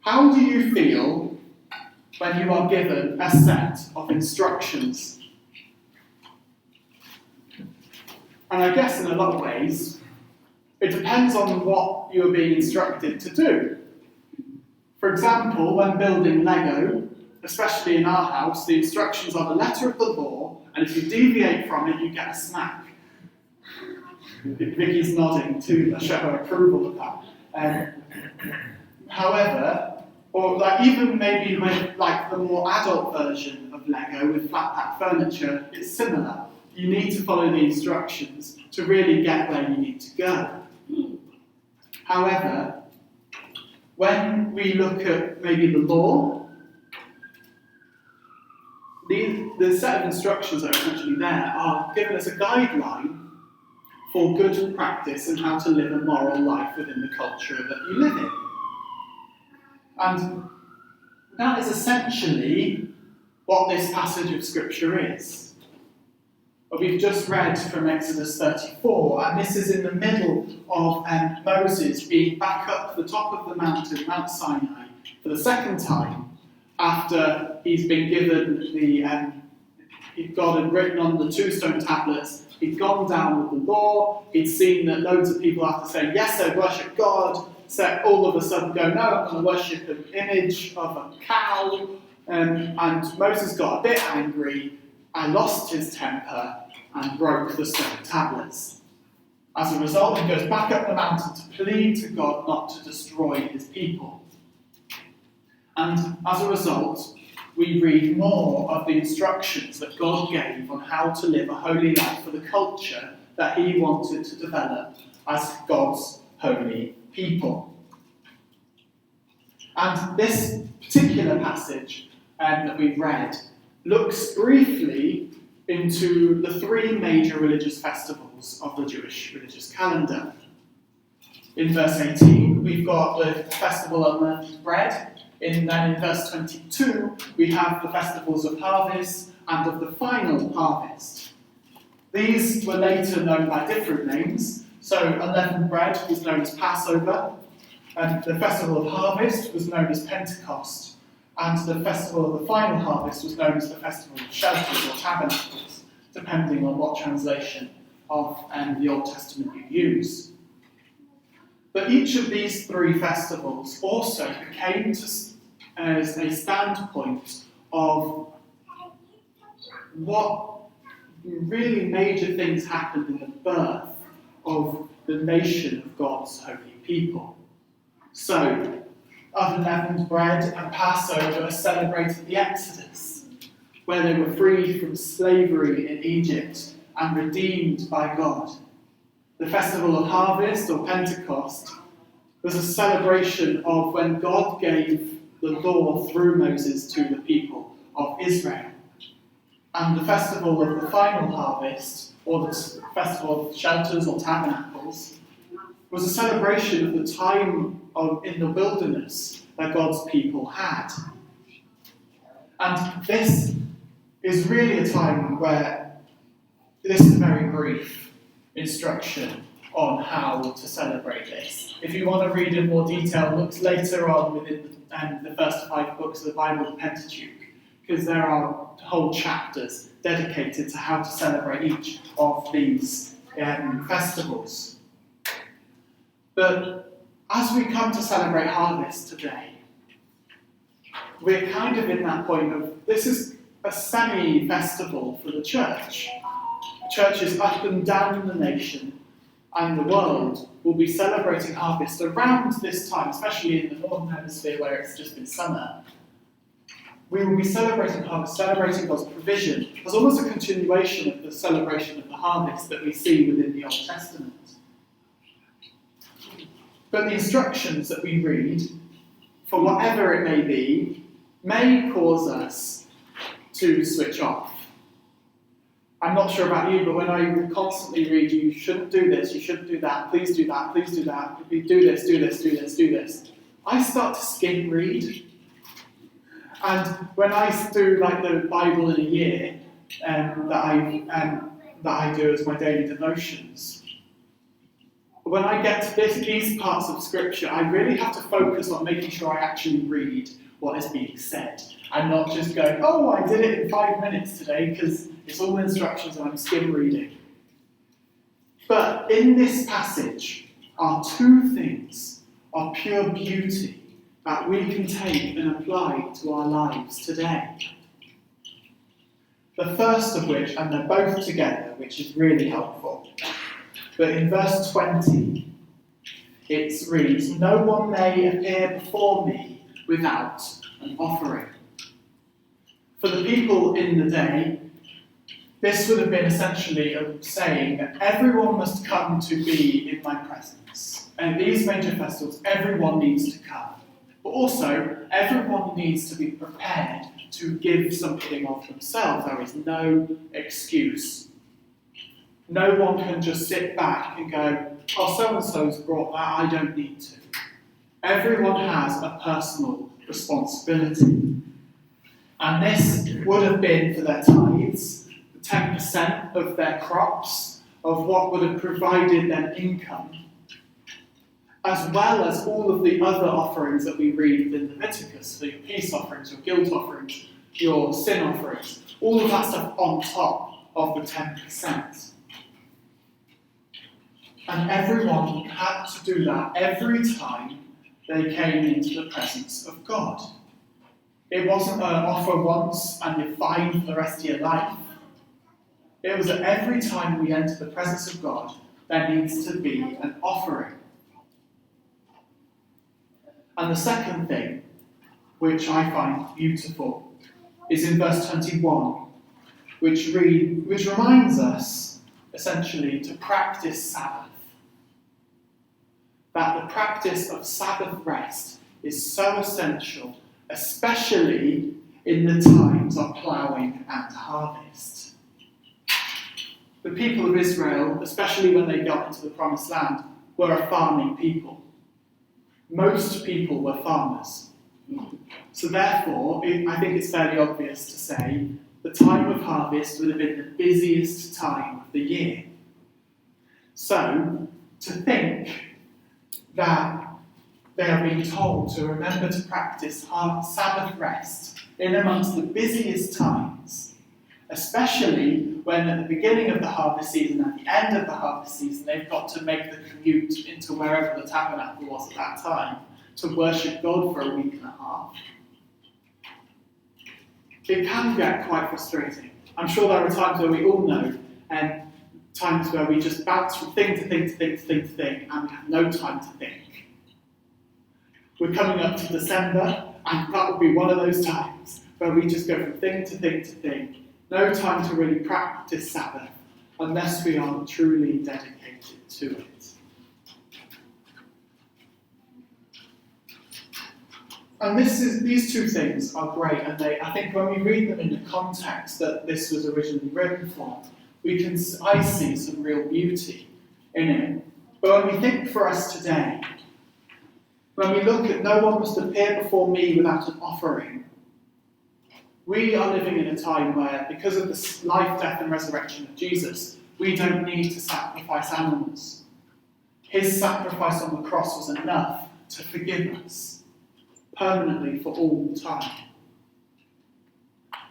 How do you feel when you are given a set of instructions? And I guess in a lot of ways, it depends on what you're being instructed to do. For example, when building Lego, especially in our house, the instructions are the letter of the law, and if you deviate from it, you get a smack. Vicky's nodding to show her approval of that. However, or like even maybe with like the more adult version of Lego with flat pack furniture, it's similar. You need to follow the instructions to really get where you need to go. However, when we look at maybe the law, the set of instructions that are essentially there are giving us a guideline for good practice and how to live a moral life within the culture that you live in. And that is essentially what this passage of Scripture is. We've just read from Exodus 34, and this is in the middle of Moses being back up the top of the mountain, Mount Sinai, for the second time, after he's been given God had written on the 2 stone tablets, he'd gone down with the law, he'd seen that loads of people after saying, yes, I worship God, so all of a sudden go, no, I'm going to worship an image of a cow, and Moses got a bit angry, and lost his temper, and broke the stone tablets. As a result, he goes back up the mountain to plead to God not to destroy his people. And as a result, we read more of the instructions that God gave on how to live a holy life for the culture that he wanted to develop as God's holy people. And this particular passage that we've read looks briefly into the 3 major religious festivals of the Jewish religious calendar. In verse 18, we've got the festival of unleavened bread. Then in verse 22, we have the festivals of harvest and of the final harvest. These were later known by different names. So unleavened bread was known as Passover, and the festival of harvest was known as Pentecost, and the festival of the final harvest was known as the festival of shelters or tabernacles, depending on what translation of the Old Testament you use. But each of these 3 festivals also became as a standpoint of what really major things happened in the birth of the nation of God's holy people. So, unleavened bread and Passover celebrated the Exodus, where they were freed from slavery in Egypt and redeemed by God. The festival of harvest, or Pentecost, was a celebration of when God gave the law through Moses to the people of Israel. And the festival of the final harvest, or the festival of shelters or tabernacles, was a celebration of the time in the wilderness that God's people had. And this is really a time where this is a very brief instruction on how to celebrate this. If you want to read in more detail, look later on within the first 5 books of the Bible, the Pentateuch, because there are whole chapters dedicated to how to celebrate each of these festivals. But as we come to celebrate harvest today, we're kind of in that point of, this is a semi-festival for the church. Churches up and down the nation and the world will be celebrating harvest around this time, especially in the Northern Hemisphere where it's just been summer. We will be celebrating harvest, celebrating God's provision, as almost a continuation of the celebration of the harvest that we see within the Old Testament. But the instructions that we read, for whatever it may be, may cause us to switch off. I'm not sure about you, but when I constantly read, you shouldn't do this, you shouldn't do that, please do that, please do that, do this, do this, do this, do this, I start to skim read. And when I do like the Bible in a year that I do as my daily devotions, when I get to these parts of Scripture, I really have to focus on making sure I actually read what is being said. I'm not just going, oh, I did it in 5 minutes today, because it's all instructions and I'm skim reading. But in this passage are two things of pure beauty that we can take and apply to our lives today. The first of which, and they're both together, which is really helpful. But in verse 20, it reads, "No one may appear before me without an offering." For the people in the day, this would have been essentially saying that everyone must come to be in my presence. And these major festivals, everyone needs to come. But also, everyone needs to be prepared to give something of themselves. There is no excuse. No one can just sit back and go, oh, so-and-so's brought that, I don't need to. Everyone has a personal responsibility. And this would have been for their tithes, 10% of their crops, of what would have provided them income, as well as all of the other offerings that we read in Leviticus, so your peace offerings, your guilt offerings, your sin offerings, all of that stuff on top of the 10%. And everyone had to do that every time they came into the presence of God. It wasn't an offer once and you're fine for the rest of your life. It was that every time we enter the presence of God, there needs to be an offering. And the second thing, which I find beautiful, is in verse 21, which reminds us, essentially, to practice Sabbath. That the practice of Sabbath rest is so essential, especially in the times of ploughing and harvest. The people of Israel, especially when they got into the Promised Land, were a farming people. Most people were farmers. So therefore, I think it's fairly obvious to say the time of harvest would have been the busiest time of the year. So, to think that they are being told to remember to practice Sabbath rest in amongst the busiest times, especially when at the beginning of the harvest season, at the end of the harvest season, they've got to make the commute into wherever the tabernacle was at that time to worship God for a week and a half. It can get quite frustrating. I'm sure there are times where we all know, and times where we just bounce from thing to thing to thing to thing to thing, and we have no time to think. We're coming up to December, and that will be one of those times where we just go from thing to thing to thing. No time to really practice Sabbath unless we are truly dedicated to it. And these two things are great, and I think when we read them in the context that this was originally written for, I see some real beauty in it. But when we think for us today, when we look at no one must appear before me without an offering, we are living in a time where, because of the life, death, and resurrection of Jesus, we don't need to sacrifice animals. His sacrifice on the cross was enough to forgive us permanently for all time.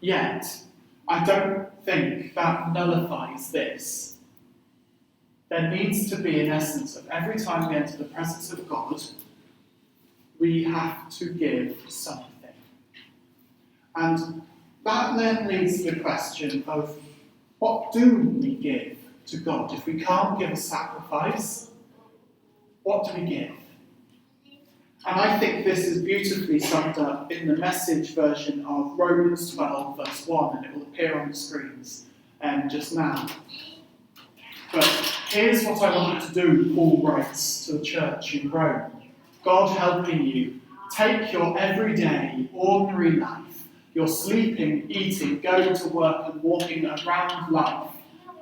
Yet, I don't think that nullifies this. There needs to be an essence of every time we enter the presence of God, we have to give something. And that then leads to the question of what do we give to God? If we can't give a sacrifice, what do we give? And I think this is beautifully summed up in the Message version of Romans 12, verse 1, and it will appear on the screens just now. But here's what I want you to do, Paul writes to the church in Rome. God helping you, take your everyday, ordinary life, your sleeping, eating, going to work and walking around life,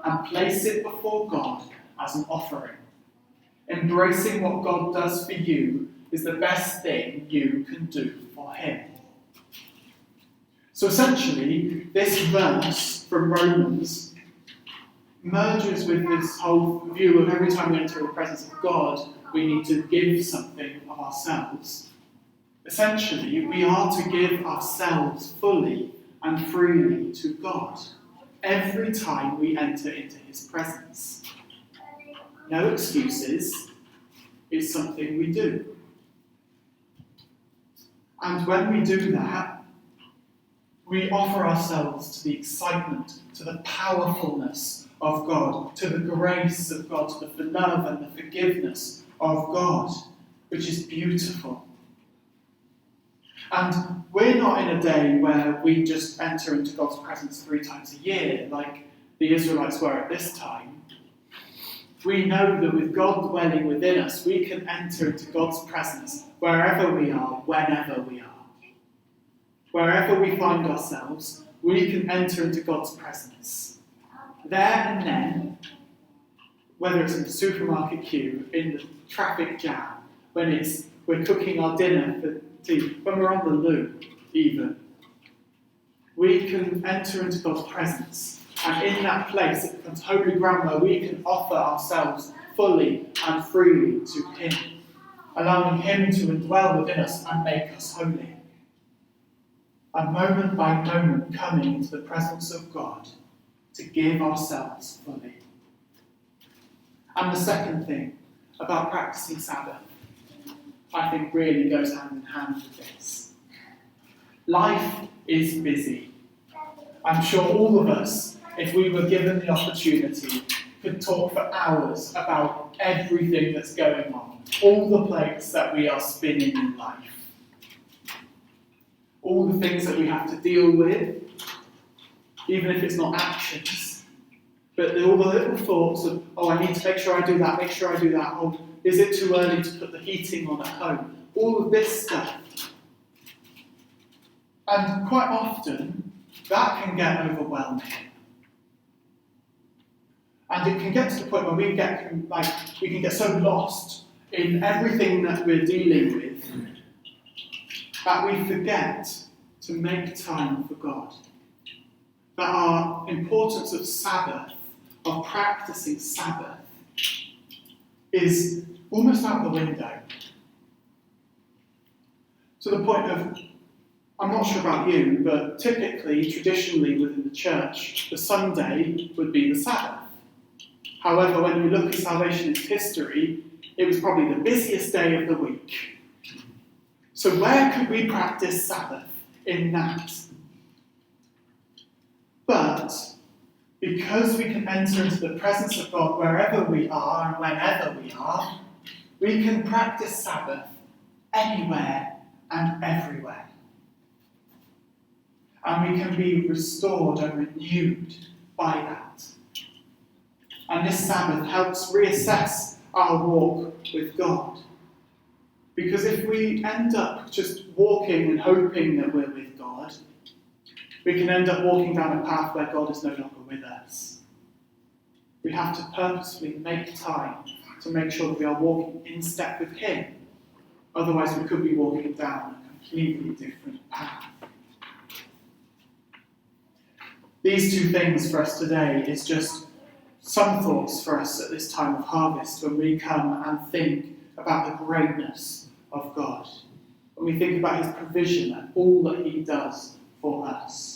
and place it before God as an offering. Embracing what God does for you is the best thing you can do for him. So essentially, this verse from Romans merges with this whole view of every time we enter the presence of God, we need to give something of ourselves. Essentially, we are to give ourselves fully and freely to God every time we enter into his presence. No excuses, it's something we do. And when we do that, we offer ourselves to the excitement, to the powerfulness of God, to the grace of God, to the love and the forgiveness of God, which is beautiful. And we're not in a day where we just enter into God's presence 3 times a year, like the Israelites were at this time. We know that with God dwelling within us, we can enter into God's presence wherever we are, whenever we are. Wherever we find ourselves, we can enter into God's presence. There and then, whether it's in the supermarket queue, in the traffic jam, when we're cooking our dinner for tea, when we're on the loo, even, we can enter into God's presence. And in that place, it becomes holy ground where we can offer ourselves fully and freely to him, allowing him to indwell within us and make us holy. And moment by moment coming into the presence of God to give ourselves fully. And the second thing about practicing Sabbath, I think really goes hand in hand with this. Life is busy. I'm sure all of us, if we were given the opportunity, could talk for hours about everything that's going on, all the plates that we are spinning in life, all the things that we have to deal with, even if it's not actions, but all the little thoughts of, oh, I need to make sure I do that, oh, is it too early to put the heating on at home? All of this stuff. And quite often, that can get overwhelming. And it can get to the point where we can get so lost in everything that we're dealing with that we forget to make time for God. That our importance of Sabbath, of practicing Sabbath, is almost out the window. To the point of, I'm not sure about you, but typically, traditionally within the church, the Sunday would be the Sabbath. However, when you look at Salvationist history, it was probably the busiest day of the week. So where could we practice Sabbath in that? But because we can enter into the presence of God wherever we are and whenever we can practice Sabbath anywhere and everywhere. And we can be restored and renewed by that. And this Sabbath helps reassess our walk with God. Because if we end up just walking and hoping that we're with God, we can end up walking down a path where God is no longer with us. We have to purposefully make time to make sure that we are walking in step with him. Otherwise, we could be walking down a completely different path. These 2 things for us today is just some thoughts for us at this time of harvest when we come and think about the greatness of God. When we think about his provision and all that he does for us.